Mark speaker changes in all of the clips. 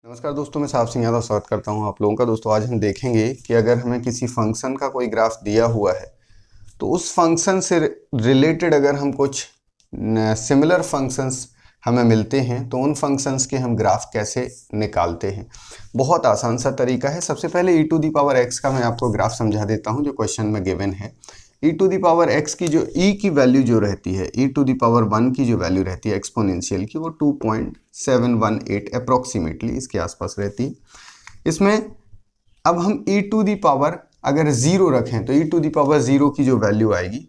Speaker 1: नमस्कार दोस्तों, मैं साहब सिंह यादव स्वागत करता हूं आप लोगों का। दोस्तों आज हम देखेंगे कि अगर हमें किसी फंक्शन का कोई ग्राफ दिया हुआ है तो उस फंक्शन से रिलेटेड अगर हम कुछ सिमिलर फंक्शंस हमें मिलते हैं तो उन फंक्शंस के हम ग्राफ कैसे निकालते हैं। बहुत आसान सा तरीका है। सबसे पहले e⁻x का मैं आपको ग्राफ समझा देता हूं जो क्वेश्चन में गिवन है। e⁻x की जो की वैल्यू जो रहती है, e⁻1 की जो वैल्यू रहती है एक्सपोनेंशियल की, वो 2.718 अप्रोक्सीमेटली इसके आसपास रहती है। इसमें अब हम अगर 0 रखें तो e⁻0 की जो वैल्यू आएगी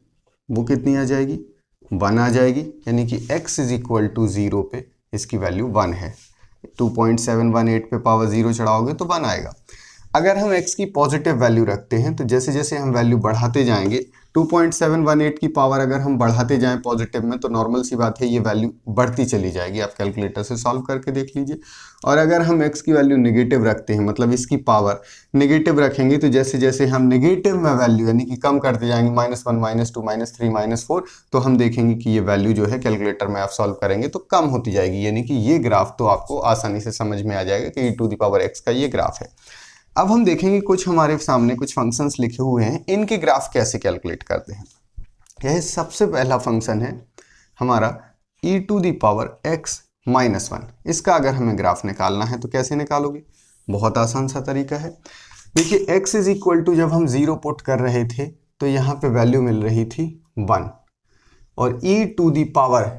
Speaker 1: वो कितनी आ जाएगी, 1 आ जाएगी। यानी कि x इज इक्वल टू 0 पे इसकी वैल्यू 1 है। 2.718 पे पावर 0 चढ़ाओगे तो 1 आएगा। अगर हम x की पॉजिटिव वैल्यू रखते हैं तो जैसे जैसे हम वैल्यू बढ़ाते जाएंगे, 2.718 की पावर अगर हम बढ़ाते जाएं पॉजिटिव में तो नॉर्मल सी बात है ये वैल्यू बढ़ती चली जाएगी। आप कैलकुलेटर से सॉल्व करके देख लीजिए। और अगर हम x की वैल्यू नेगेटिव रखते हैं, मतलब इसकी पावर नेगेटिव रखेंगे, तो जैसे जैसे हम नेगेटिव में वैल्यू यानी कि कम करते जाएंगे, -1 -2 -3 -4, तो हम देखेंगे कि ये वैल्यू जो है कैलकुलेटर में आप सॉल्व करेंगे तो कम होती जाएगी। यानी कि ये ग्राफ तो आपको आसानी से समझ में आ जाएगा कि e⁻x का ये ग्राफ है। अब हम देखेंगे कुछ हमारे सामने कुछ फंक्शंस लिखे हुए हैं, इनके ग्राफ कैसे कैलकुलेट करते हैं। यह सबसे पहला फंक्शन है हमारा e⁻x -1। इसका अगर हमें ग्राफ निकालना है तो कैसे निकालोगे, बहुत आसान सा तरीका है। देखिए x इज इक्वल टू जब हम 0 पुट कर रहे थे तो यहाँ पे वैल्यू मिल रही थी 1 और e⁻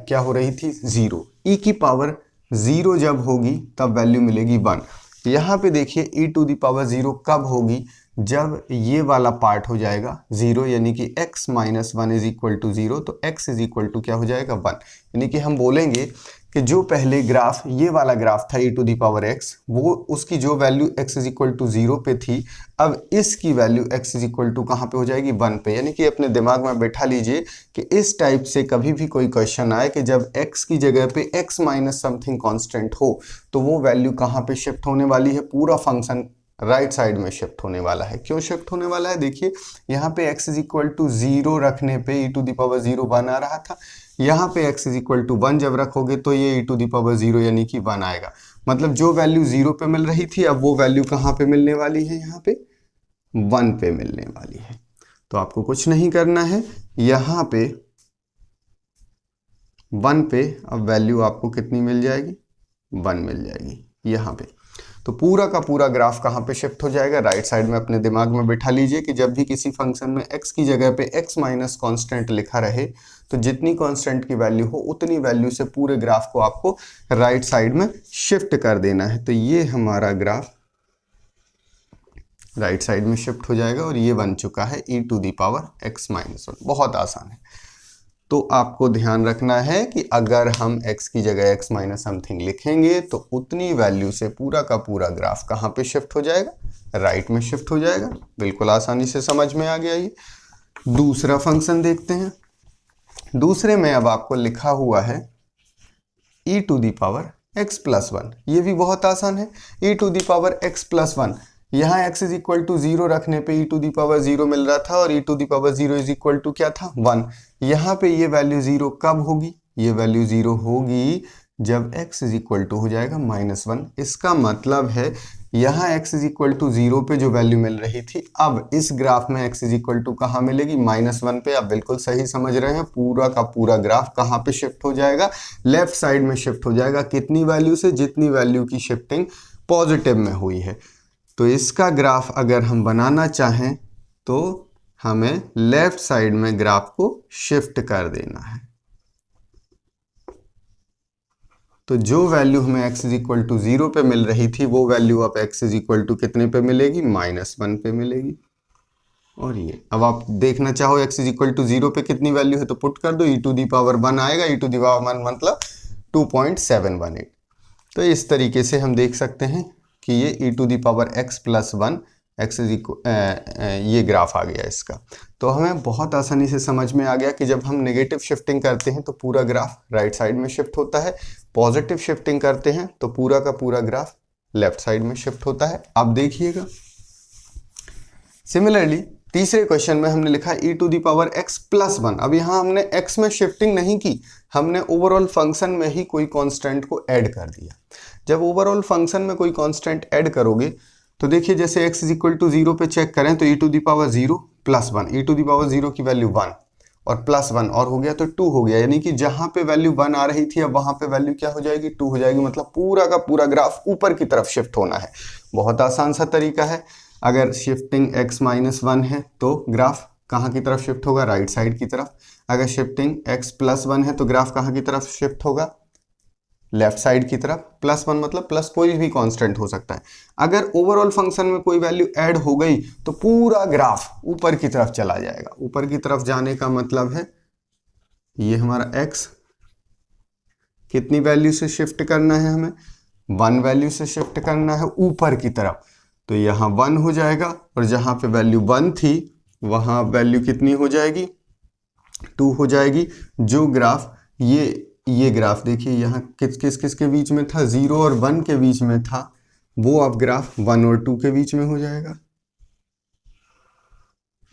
Speaker 1: क्या हो रही थी 0। e की पावर 0 जब होगी तब वैल्यू मिलेगी 1। यहाँ पे देखिए e⁻0 कब होगी, जब ये वाला पार्ट हो जाएगा 0, यानी कि x - 1 इज इक्वल टू 0, तो x इज इक्वल टू क्या हो जाएगा 1। यानी कि हम बोलेंगे कि जो पहले ग्राफ ये वाला ग्राफ था e⁻x, वो उसकी जो value x is equal to 0 पे थी, अब इसकी value x is equal to कहाँ पे हो जाएगी 1 पे। यानी कि अपने दिमाग में बैठा लीजिए कि इस टाइप से कभी भी कोई क्वेश्चन आए कि जब x की जगह पे x माइनस समथिंग कांस्टेंट हो तो वो वैल्यू कहाँ पे शिफ्ट होने वाली है, पूरा फंक्शन राइट साइड में शिफ्ट होने वाला है। क्यों शिफ्ट होने वाला है, देखिए यहाँ पे x इज इक्वल टू 0 रखने पे e⁻0 1 आ रहा था, यहाँ पे x इज इक्वल टू 1 जब रखोगे तो ये e⁻0 यानी कि 1 आएगा। मतलब जो वैल्यू 0 पे मिल रही थी अब वो वैल्यू कहाँ पे मिलने वाली है, यहाँ पे 1 पे मिलने वाली है। तो आपको कुछ नहीं करना है, यहाँ पे 1 पे अब वैल्यू आपको कितनी मिल जाएगी, 1 मिल जाएगी यहाँ पे। तो पूरा का पूरा ग्राफ कहाँ पे शिफ्ट हो जाएगा, राइट साइड में। अपने दिमाग में बिठा लीजिए कि जब भी किसी फंक्शन में x की जगह पे x माइनस कॉन्स्टेंट लिखा रहे तो जितनी कांस्टेंट की वैल्यू हो उतनी वैल्यू से पूरे ग्राफ को आपको राइट साइड में शिफ्ट कर देना है। तो ये हमारा ग्राफ राइट साइड में शिफ्ट हो जाएगा और ये बन चुका है e⁻x -1। बहुत आसान है। तो आपको ध्यान रखना है कि अगर हम x की जगह x माइनस समथिंग लिखेंगे तो उतनी वैल्यू से पूरा का पूरा ग्राफ कहाँ पे शिफ्ट हो जाएगा, राइट में शिफ्ट हो जाएगा। बिल्कुल आसानी से समझ में आ गया। ये दूसरा फंक्शन देखते हैं। दूसरे में अब आपको लिखा हुआ है e⁻x +1। ये भी बहुत आसान है। e⁻x +1, यहाँ x इज इक्वल टू 0 रखने पे e⁻0 मिल रहा था और e⁻0 इज इक्वल टू क्या था 1। यहाँ पे ये वैल्यू 0 कब होगी, ये वैल्यू 0 होगी जब x इज इक्वल टू हो जाएगा -1। इसका मतलब है यहाँ x इज इक्वल टू 0 पे जो वैल्यू मिल रही थी अब इस ग्राफ में x इज इक्वल टू कहाँ मिलेगी, -1 पे। आप बिल्कुल सही समझ रहे हैं। पूरा का पूरा ग्राफ कहाँ पे शिफ्ट हो जाएगा, लेफ्ट साइड में शिफ्ट हो जाएगा। कितनी वैल्यू से, जितनी वैल्यू की शिफ्टिंग पॉजिटिव में हुई है। तो इसका ग्राफ अगर हम बनाना चाहें तो हमें लेफ्ट साइड में ग्राफ को शिफ्ट कर देना है। तो जो वैल्यू हमें x इज इक्वल टू 0 पे मिल रही थी वो वैल्यू अब x इज इक्वल टू कितने पे मिलेगी, -1 पे मिलेगी। और ये अब आप देखना चाहो x इज इक्वल टू 0 पे कितनी वैल्यू है तो पुट कर दो, e⁻1 आएगा। e⁻1 मतलब 2.718। तो इस तरीके से हम देख सकते हैं कि ये e⁻x +1 x इज इक्वल ये ग्राफ आ गया इसका। तो हमें बहुत आसानी से समझ में आ गया कि जब हम नेगेटिव शिफ्टिंग करते हैं तो पूरा ग्राफ राइट साइड में शिफ्ट होता है, पॉजिटिव शिफ्टिंग करते हैं तो पूरा का पूरा ग्राफ लेफ्ट साइड में शिफ्ट होता है। अब देखिएगा सिमिलरली तीसरे क्वेश्चन में हमने लिखा e⁻x +1। अब यहाँ हमने x में शिफ्टिंग नहीं की, हमने ओवरऑल फंक्शन में ही कोई कांस्टेंट को ऐड कर दिया। जब ओवरऑल फंक्शन में कोई कांस्टेंट ऐड करोगे तो देखिए जैसे x इज इक्वल टू 0 पे चेक करें तो e to the power 0 plus 1, e to the power 0 की वैल्यू 1 और प्लस 1 और हो गया तो 2 हो गया, यानी कि जहां पे वैल्यू 1 आ रही थी अब वहां पे वैल्यू क्या हो जाएगी 2 हो जाएगी, मतलब पूरा का पूरा ग्राफ ऊपर की तरफ शिफ्ट होना है। बहुत आसान सा तरीका है। अगर शिफ्टिंग x माइनस 1 है तो ग्राफ कहाँ की तरफ शिफ्ट होगा, राइट साइड की तरफ। अगर शिफ्टिंग x प्लस 1 है तो ग्राफ कहाँ की तरफ शिफ्ट होगा, लेफ्ट साइड की तरफ। प्लस 1 मतलब प्लस कोई भी कांस्टेंट हो सकता है। अगर ओवरऑल फंक्शन में कोई वैल्यू ऐड हो गई तो पूरा ग्राफ ऊपर की तरफ चला जाएगा। ऊपर की तरफ जाने का मतलब है ये हमारा x कितनी वैल्यू से शिफ्ट करना है, हमें 1 वैल्यू से शिफ्ट करना है ऊपर की तरफ, तो यहाँ 1 हो जाएगा और जहां पे वैल्यू 1 थी वहां वैल्यू कितनी हो जाएगी 2 हो जाएगी। जो ग्राफ ये ग्राफ देखिए यहाँ किसके बीच में था, 0 और 1 के बीच में था, वो अब ग्राफ 1 और 2 के बीच में हो जाएगा।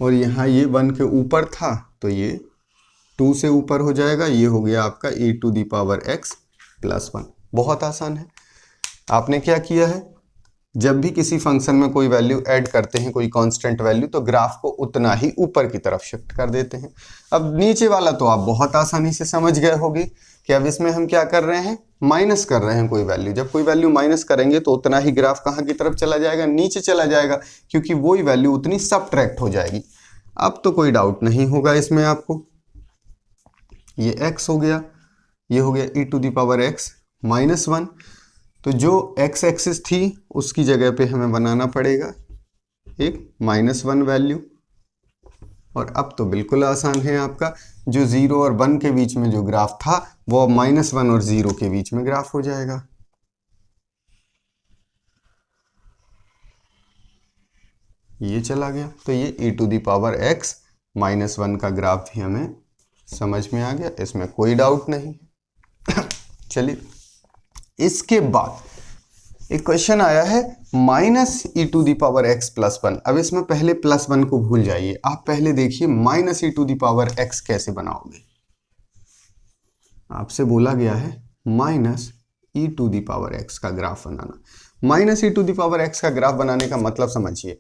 Speaker 1: और यहाँ ये 1 के ऊपर था तो ये 2 से ऊपर हो जाएगा। ये हो गया आपका e to the power x plus 1। बहुत आसान है। आपने क्या किया है, जब भी किसी फंक्शन में कोई वैल्यू ऐड करते हैं, कोई कांस्टेंट वैल्यू, तो ग्राफ को उतना ही ऊपर की तरफ शिफ्ट कर देते हैं। अब नीचे वाला तो आप बहुत आसानी से समझ गए होंगे कि अब इसमें हम क्या कर रहे हैं, माइनस कर रहे हैं कोई वैल्यू। जब कोई वैल्यू माइनस करेंगे तो उतना ही ग्राफ कहाँ की तरफ चला जाएगा, नीचे चला जाएगा, क्योंकि वही वैल्यू उतनी सबट्रैक्ट हो जाएगी। अब तो कोई डाउट नहीं होगा इसमें आपको। ये x हो गया, ये हो गया e to the power x minus 1। तो जो x एक्सिस थी उसकी जगह पे हमें बनाना पड़ेगा एक -1 वैल्यू। और अब तो बिल्कुल आसान है आपका, जो 0 और 1 के बीच में जो ग्राफ था वो अब -1 और 0 के बीच में ग्राफ हो जाएगा। ये चला गया, तो ये e to the power x -1 का ग्राफ भी हमें समझ में आ गया, इसमें कोई डाउट नहीं। चलिए इसके बाद एक क्वेश्चन आया है -e to the power x plus 1। अब इसमें पहले प्लस 1 को भूल जाइए, आप पहले देखिए -e to the power x कैसे बनाओगे। आपसे बोला गया है -e to the power x का ग्राफ बनाना। -e to the power x का ग्राफ बनाने का मतलब समझिए,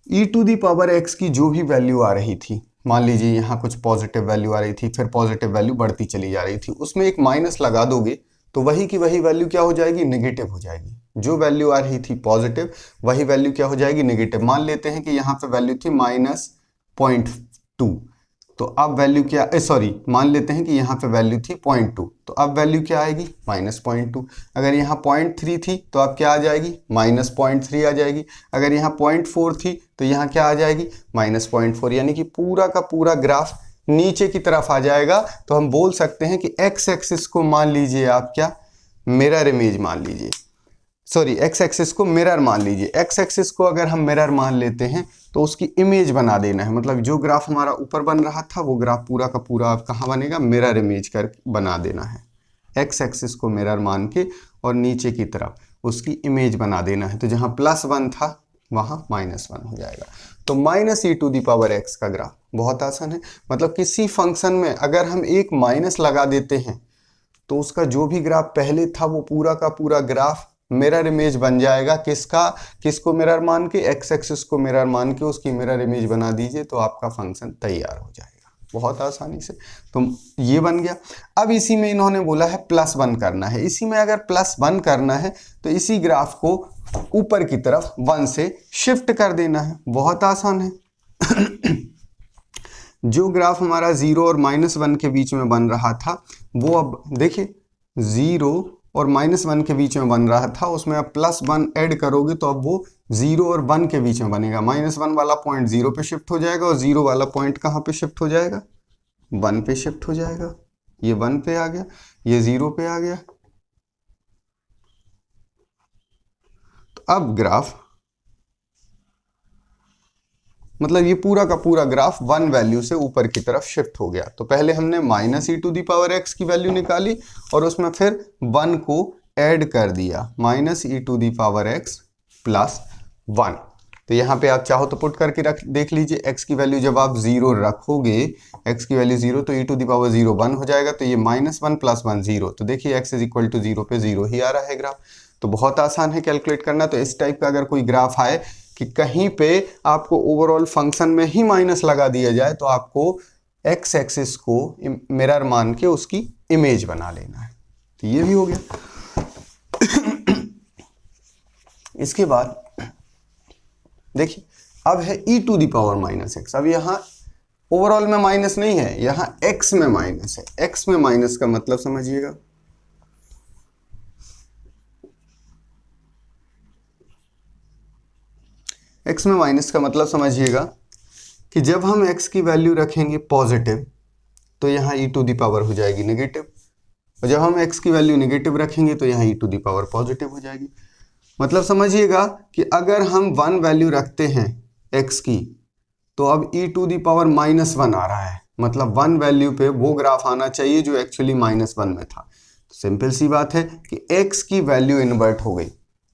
Speaker 1: e to the power x की जो भी वैल्यू आ रही थी, मान लीजिए यहाँ कुछ पॉजिटिव वैल्यू आ रही थी, फिर पॉजिटिव वैल्यू बढ़ती चली जा रही थी, उसमें एक माइनस लगा दोगे तो वही की वही वैल्यू क्या हो जाएगी, नेगेटिव हो जाएगी। जो वैल्यू आ रही थी पॉजिटिव वही वैल्यू क्या हो जाएगी, नेगेटिव। मान लेते हैं कि यहाँ पे वैल्यू थी -0.2, तो अब वैल्यू क्या, सॉरी मान लेते हैं कि यहाँ पे वैल्यू थी 0.2, तो अब वैल्यू क्या आएगी -0.2। अगर यहाँ 0.3 थी तो अब क्या आ जाएगी, -0.3 आ जाएगी। अगर यहाँ 0.4 थी तो यहाँ क्या आ जाएगी, -0.4, यानी कि पूरा का पूरा ग्राफ नीचे की तरफ आ जाएगा। तो हम बोल सकते हैं कि x एक्सिस को मान लीजिए आप क्या, मिरर इमेज मान लीजिए, सॉरी x एक्सिस को मिरर मान लीजिए। x एक्सिस को अगर हम मिरर मान लेते हैं तो उसकी इमेज बना देना है, मतलब जो ग्राफ हमारा ऊपर बन रहा था वो ग्राफ पूरा का पूरा आप कहाँ बनेगा, मिरर इमेज कर बना देना है। x एक्सिस को मिरर मान के और नीचे की तरफ उसकी इमेज बना देना है। तो जहाँ +1 था वहाँ -1 हो जाएगा। तो -e to the power x का ग्राफ बहुत आसान है। मतलब किसी फंक्शन में अगर हम एक माइनस लगा देते हैं तो उसका जो भी ग्राफ पहले था वो पूरा का पूरा ग्राफ मिरर इमेज बन जाएगा। किसका, किसको मिरर मान के, x एक्सिस को मिरर मान के उसकी मिरर इमेज बना दीजिए तो आपका फंक्शन तैयार हो जाएगा बहुत आसानी से। तो ये बन गया। अब इसी में इन्होंने बोला है +1 करना है। इसी में अगर +1 करना है तो इसी ग्राफ को ऊपर की तरफ 1 से शिफ्ट कर देना है, बहुत आसान है। जो ग्राफ हमारा 0 और -1 के बीच में बन रहा था वो अब देखिए 0 और -1 के बीच में बन रहा था, उसमें अब +1 ऐड करोगे तो अब वो 0 और 1 के बीच में बनेगा। -1 वाला पॉइंट 0 पे शिफ्ट हो जाएगा और 0 वाला पॉइंट कहाँ पे शिफ्ट हो जाएगा, 1 पे शिफ्ट हो जाएगा। ये 1 पे आ गया, ये 0 पे आ गया। तो अब ग्राफ मतलब ये पूरा का पूरा ग्राफ 1 वैल्यू से ऊपर की तरफ शिफ्ट हो गया। तो पहले हमने -e to the power x की वैल्यू निकाली और उसमें फिर 1 को ऐड कर दिया, -e to the power x plus 1। तो यहाँ पे आप चाहो तो पुट करके देख लीजिए, x की वैल्यू जब आप 0 रखोगे, x की वैल्यू 0 तो e टू दी पावर 0 1 हो जाएगा। तो ये -1 + 1 0। तो देखिए x इज इक्वल टू 0 पे 0 ही आ रहा है ग्राफ। तो बहुत आसान है कैलकुलेट करना। तो इस टाइप का अगर कोई ग्राफ आए कि कहीं पे आपको ओवरऑल फंक्शन में ही माइनस लगा दिया जाए तो आपको एक्स एक्सिस को मिरर मान के उसकी इमेज बना लेना है। तो ये भी हो गया। इसके बाद देखिए अब है e to the power minus x. अब यहां ओवरऑल में माइनस नहीं है, यहां x में माइनस है। x में माइनस का मतलब समझिएगा, x में माइनस का मतलब समझिएगा कि जब हम x की वैल्यू रखेंगे पॉजिटिव तो यहां e टू दी पावर हो जाएगी नेगेटिव, और जब हम x की वैल्यू नेगेटिव रखेंगे तो यहां e to the power positive हो जाएगी। मतलब समझिएगा कि अगर हम 1 वैल्यू रखते हैं x की तो अब e टू दी पावर -1 आ रहा है, मतलब 1 वैल्यू पे वो ग्राफ आना चाहिए जो एक्चुअली -1 में था। तो सिंपल सी बात है कि x की वैल्यू इन्वर्ट हो गई,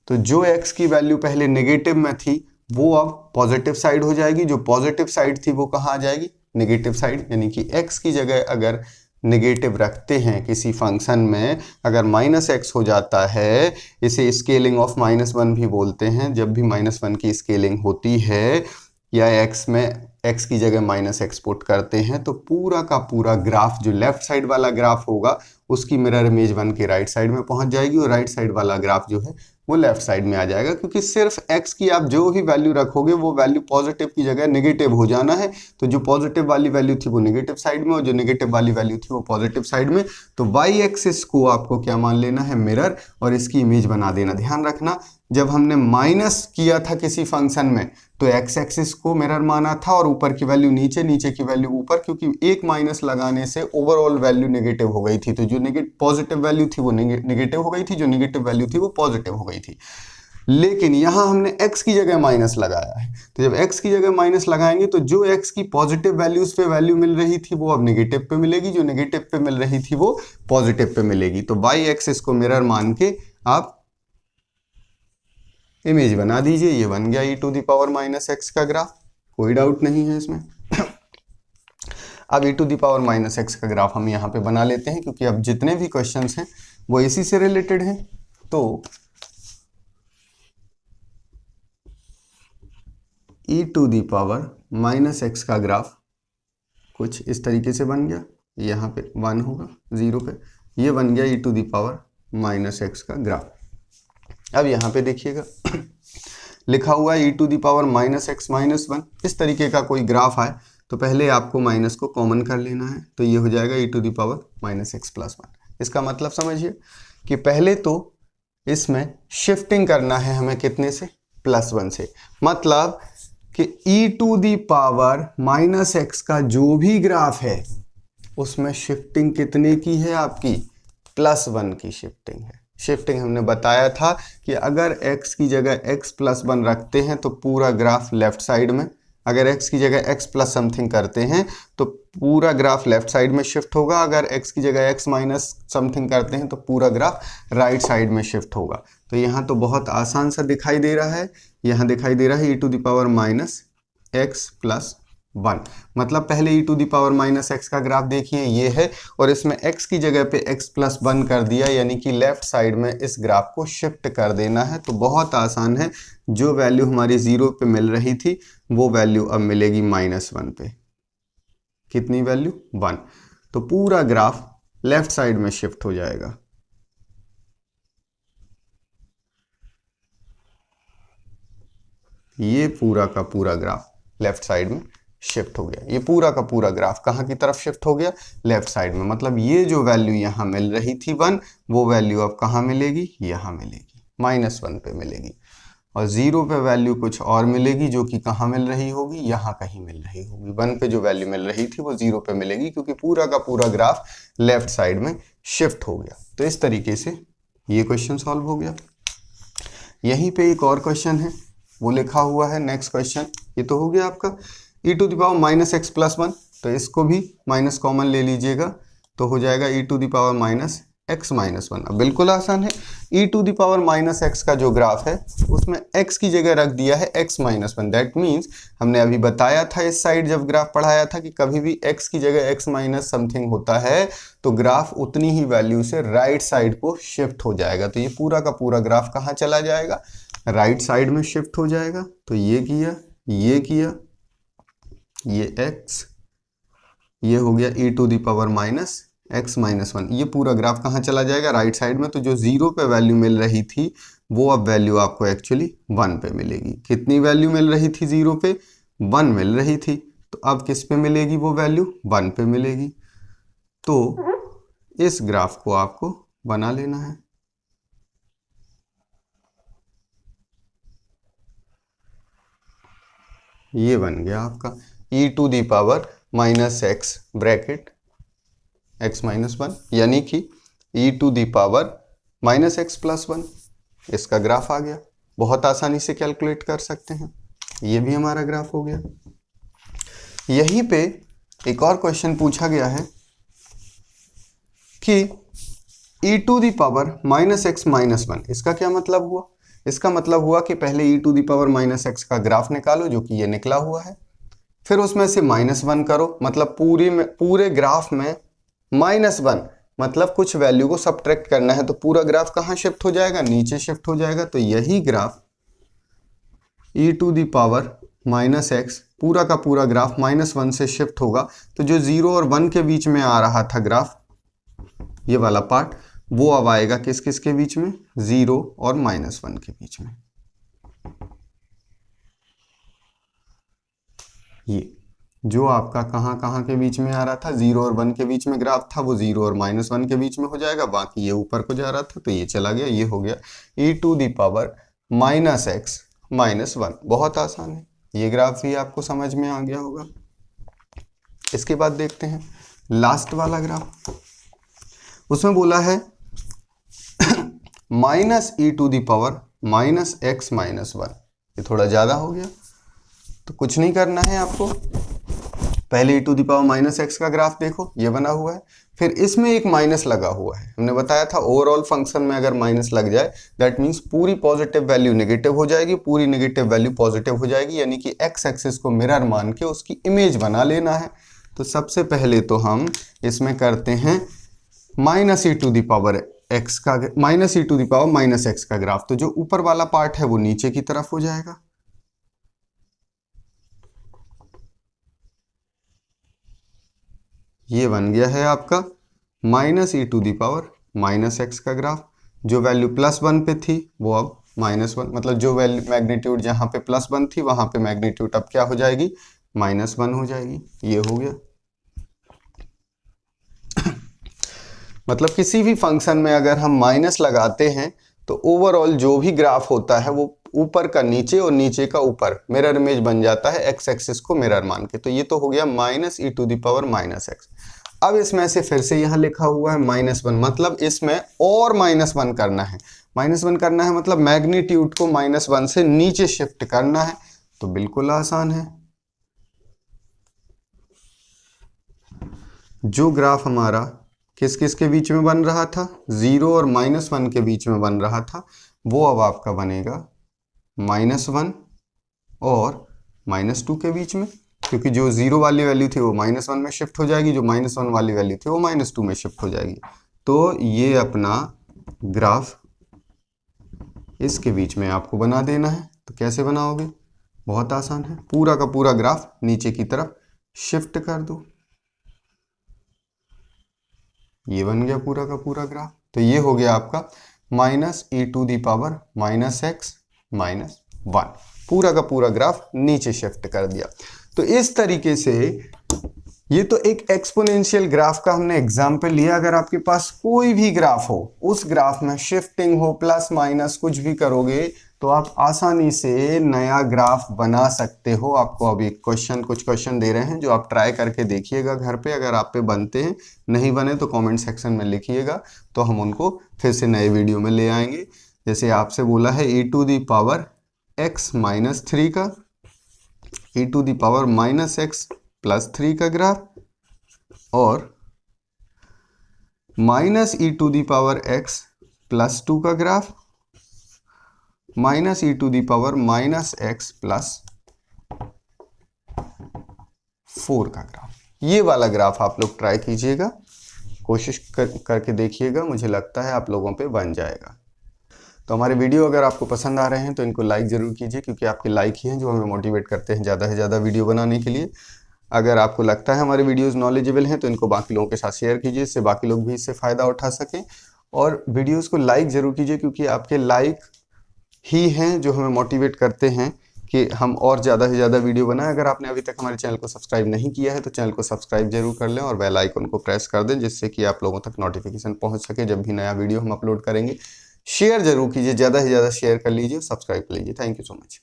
Speaker 1: तो जो x की वैल्यू पहले नेगेटिव में थी वो अब पॉजिटिव साइड हो जाएगी, जो पॉजिटिव साइड थी वो कहाँ आ जाएगी, नेगेटिव साइड। यानी कि x की जगह अगर नेगेटिव रखते हैं किसी फंक्शन में, अगर -x हो जाता है, इसे स्केलिंग ऑफ -1 भी बोलते हैं, जब भी -1 की स्केलिंग होती है या x में x की जगह -x पुट करते हैं तो पूरा का पूरा ग्राफ जो लेफ्ट साइड वाला ग्राफ होगा उसकी मिरर इमेज बन के राइट साइड में पहुंच जाएगी, और राइट साइड वाला ग्राफ जो है वो लेफ्ट साइड में आ जाएगा, क्योंकि सिर्फ x की आप जो भी वैल्यू रखोगे वो वैल्यू पॉजिटिव की जगह नेगेटिव हो जाना है। तो जो पॉजिटिव वाली वैल्यू थी वो नेगेटिव साइड में, और जो नेगेटिव वाली वैल्यू थी वो पॉजिटिव साइड में। तो y एक्सिस को आपको क्या मान लेना है, मिरर, और इसकी इमेज बना देना। ध्यान रखना जब हमने माइनस किया था किसी फंक्शन में तो x एक्सिस को मिरर माना था और ऊपर की वैल्यू नीचे, नीचे की वैल्यू ऊपर, क्योंकि एक माइनस लगाने से ओवरऑल वैल्यू नेगेटिव हो गई थी। तो जो पॉजिटिव वैल्यू थी वो नेगेटिव हो गई थी, जो नेगेटिव वैल्यू थी वो पॉजिटिव हो गई थी। लेकिन यहां हमने x की जगह माइनस लगाया है, तो जब x की जगह माइनस लगाएंगे तो जो x की पॉजिटिव वैल्यूज पे वैल्यू मिल रही थी वो अब नेगेटिव पे मिलेगी, जो नेगेटिव पे मिल रही थी वो पॉजिटिव पे मिलेगी। तो y एक्सिस को मिरर मान के आप इमेज बना दीजिए, ये बन गया e to the power -x का ग्राफ, कोई डाउट नहीं है इसमें। अब e to the power -x का ग्राफ हम यहाँ पे बना लेते हैं, क्योंकि अब जितने भी क्वेश्चंस हैं वो इसी से रिलेटेड हैं। तो e to the power -x का ग्राफ कुछ इस तरीके से बन गया, यहाँ पे 1 होगा 0 पे, ये बन गया e to the power -x का ग्राफ। अब यहाँ पे देखिएगा लिखा हुआ है e to the power -x -1। इस तरीके का कोई ग्राफ आए तो पहले आपको माइनस को कॉमन कर लेना है, तो ये हो जाएगा e to the power -x + 1। इसका मतलब समझिए कि पहले तो इसमें शिफ्टिंग करना है हमें कितने से, +1 से। मतलब कि e to the power -x का जो भी ग्राफ है उसमें शिफ्टिंग कितने की है, आपकी +1 की शिफ्टिंग है। शिफ्टिंग हमने बताया था कि अगर x की जगह x + 1 रखते हैं तो पूरा ग्राफ लेफ्ट साइड में, अगर x की जगह x प्लस समथिंग करते हैं तो पूरा ग्राफ लेफ्ट साइड में शिफ्ट होगा, अगर x की जगह x माइनस समथिंग करते हैं तो पूरा ग्राफ राइट साइड में शिफ्ट होगा। तो यहाँ तो बहुत आसान सा दिखाई दे रहा है, यहाँ दिखाई दे रहा है e to the power -x + 1। मतलब पहले e to the power -x का ग्राफ देखिए ये है, और इसमें x की जगह पे x + 1 कर दिया, यानी कि लेफ्ट साइड में इस ग्राफ को शिफ्ट कर देना है। तो बहुत आसान है, जो वैल्यू हमारी 0 पे मिल रही थी वो वैल्यू अब मिलेगी -1 पे। कितनी वैल्यू, 1। तो पूरा ग्राफ लेफ्ट साइड में शिफ्ट हो जाएगा। ये पूरा का पूरा ग्राफ लेफ्ट साइड में शिफ्ट हो गया, ये पूरा का पूरा ग्राफ कहाँ की तरफ शिफ्ट हो गया, लेफ्ट साइड में। मतलब ये जो वैल्यू यहाँ मिल रही थी 1, वो वैल्यू अब कहाँ मिलेगी, यहाँ मिलेगी, -1 पे मिलेगी। और 0 पे वैल्यू कुछ और मिलेगी जो कि कहाँ मिल रही होगी, यहाँ कहीं मिल रही होगी। 1 पे जो वैल्यू मिल रही थी वो 0 पे मिलेगी, क्योंकि पूरा का पूरा ग्राफ लेफ्ट साइड में शिफ्ट हो गया। तो इस तरीके से ये क्वेश्चन सॉल्व हो गया। यहीं पे एक और क्वेश्चन है, वो लिखा हुआ है नेक्स्ट क्वेश्चन। ये तो हो गया आपका e to the power -x + 1, तो इसको भी माइनस कॉमन ले लीजिएगा, तो हो जाएगा e to the power x minus one. अब बिल्कुल आसान है, e to the power minus x का जो ग्राफ है उसमें x की जगह रख दिया है x minus one. That means हमने अभी बताया था इस साइड जब ग्राफ पढ़ाया था कि कभी भी x की जगह x माइनस समथिंग होता है तो ग्राफ उतनी ही वैल्यू से राइट साइड को शिफ्ट हो जाएगा। तो ये पूरा का पूरा ग्राफ कहाँ चला जाएगा, राइट साइड में शिफ्ट हो जाएगा। तो ये किया, ये किया, ये x, ये हो गया e to the power minus x minus one. ये पूरा ग्राफ कहाँ चला जाएगा, राइट साइड में। तो जो जीरो पे वैल्यू मिल रही थी वो अब वैल्यू आपको एक्चुअली वन पे मिलेगी। कितनी वैल्यू मिल रही थी जीरो पे, वन मिल रही थी। तो अब किस पे मिलेगी वो वैल्यू, वन पे मिलेगी। तो इस ग्राफ को आपको बना लेना है। ये बन गया आपका e to the power minus x bracket x minus one, यानी कि e to the power minus x plus one. इसका ग्राफ आ गया, बहुत आसानी से कैलकुलेट कर सकते हैं। ये भी हमारा ग्राफ हो गया। यहीं पे एक और क्वेश्चन पूछा गया है कि e to the power minus x minus one. इसका क्या मतलब हुआ, इसका मतलब हुआ कि पहले e to the power minus x का ग्राफ निकालो जो कि ये निकला हुआ है, फिर उसमें से माइनस वन करो, मतलब पूरे ग्राफ में माइनस वन, मतलब कुछ वैल्यू को सब्ट्रैक्ट करना है। तो पूरा ग्राफ कहाँ शिफ्ट हो जाएगा, नीचे शिफ्ट हो जाएगा। तो यही graph e to the power minus x पूरा का पूरा ग्राफ माइनस वन से शिफ्ट होगा। तो जो जीरो और वन के बीच में आ रहा था ग्राफ, ये वाला पार्ट, वो अब आएगा किस किस के बीच में, जीरो और माइनस वन के बीच में। ये जो आपका कहाँ कहाँ के बीच में आ रहा था, जीरो और वन के बीच में ग्राफ था, वो जीरो और माइनस वन के बीच में हो जाएगा। बाकी ये ऊपर को जा रहा था तो ये चला गया, ये हो गया e to the power minus x minus one. बहुत आसान है, ये ग्राफ भी आपको समझ में आ गया होगा। इसके बाद देखते हैं लास्ट वाला ग्राफ। उसमें बोला है minus e to the power minus x minus one. ये थोड़ा ज़्यादा हो गया, तो कुछ नहीं करना है आपको, पहले e to the power minus x का ग्राफ देखो, ये बना हुआ है, फिर इसमें एक माइनस लगा हुआ है। हमने बताया था ओवरऑल फंक्शन में अगर माइनस लग जाए दैट मीन्स पूरी पॉजिटिव वैल्यू नेगेटिव हो जाएगी, पूरी नेगेटिव वैल्यू पॉजिटिव हो जाएगी, यानी कि एक्स एक्सिस को मिरर मान के उसकी इमेज बना लेना है। तो सबसे पहले तो हम इसमें करते हैं minus E to the power X का, minus E to the power minus x का ग्राफ। तो जो ऊपर वाला पार्ट है वो नीचे की तरफ हो जाएगा, ये बन गया है आपका minus E to the power minus x का ग्राफ। जो वैल्यू प्लस वन पे थी वो अब माइनस वन, मतलब जो वैल्यू मैग्नीट्यूड जहाँ पे प्लस वन थी वहाँ पे मैग्नीट्यूड अब क्या हो जाएगी, माइनस वन हो जाएगी। ये हो गया। मतलब किसी भी फंक्शन में अगर हम माइनस लगाते हैं तो ओवरऑल जो भी ग्राफ होता है वो ऊपर का नीचे और नीचे का ऊपर मिरर इमेज बन जाता है एक्स एक्सिस को मिरर मान के। तो ये तो हो गया minus E to the power minus x. अब इसमें से फिर से यहाँ लिखा हुआ है माइनस वन, मतलब इसमें और माइनस वन करना है। माइनस वन करना है मतलब मैग्नीट्यूड को माइनस वन से नीचे शिफ्ट करना है। तो बिल्कुल आसान है, जो ग्राफ हमारा किस किस के बीच में बन रहा था, जीरो और माइनस वन के बीच में बन रहा था, वो अब आपका बनेगा माइनस वन और माइनस टू के बीच में, क्योंकि जो जीरो वाली वैल्यू थी वो माइनस वन में शिफ्ट हो जाएगी, जो माइनस वन वाली वैल्यू थी वो माइनस टू में शिफ्ट हो जाएगी। तो ये अपना ग्राफ इसके बीच में आपको बना देना है। तो कैसे बनाओगे, बहुत आसान है, पूरा का पूरा ग्राफ नीचे की तरफ शिफ्ट कर दो, ये बन गया पूरा का पूरा ग्राफ। तो ये हो गया आपका minus E to the power minus x minus one, पूरा का पूरा ग्राफ नीचे शिफ्ट कर दिया। तो इस तरीके से ये तो एक एक्सपोनेंशियल ग्राफ का हमने एग्जाम्पल लिया। अगर आपके पास कोई भी ग्राफ हो, उस ग्राफ में शिफ्टिंग हो, प्लस माइनस कुछ भी करोगे तो आप आसानी से नया ग्राफ बना सकते हो। आपको अभी कुछ क्वेश्चन दे रहे हैं जो आप ट्राई करके देखिएगा घर पे। अगर आप पे बनते हैं, नहीं बने तो कमेंट सेक्शन में लिखिएगा, तो हम उनको फिर से नए वीडियो में ले आएंगे। जैसे आपसे बोला है e to the power x minus three का, e to the power minus x plus three का ग्राफ, और minus E to the power x plus 2 का graph, minus E to the power minus x plus 4 का graph. ये वाला graph आप लोग try कीजिएगा, कोशिश करके देखिएगा, मुझे लगता है आप लोगों पे बन जाएगा। तो हमारे वीडियो अगर आपको पसंद आ रहे हैं तो इनको लाइक ज़रूर कीजिए, क्योंकि आपके लाइक ही हैं जो हमें मोटिवेट करते हैं ज़्यादा से ज़्यादा वीडियो बनाने के लिए। अगर आपको लगता है हमारे वीडियोस नॉलेजेबल हैं तो इनको बाकी लोगों के साथ शेयर कीजिए, इससे बाकी लोग भी इससे फ़ायदा उठा सकें। और वीडियोस को लाइक ज़रूर कीजिए, क्योंकि आपके लाइक ही हैं जो हमें मोटिवेट करते हैं कि हम और ज़्यादा से ज़्यादा वीडियो बनाएं। अगर आपने अभी तक हमारे चैनल को सब्सक्राइब नहीं किया है तो चैनल को सब्सक्राइब जरूर कर लें और बेल आइकन को प्रेस कर दें, जिससे कि आप लोगों तक नोटिफिकेशन पहुंच सके जब भी नया वीडियो हम अपलोड करेंगे। शेयर जरूर कीजिए, ज़्यादा से ज़्यादा शेयर कर लीजिए, सब्सक्राइब कर लीजिए। Thank you so much.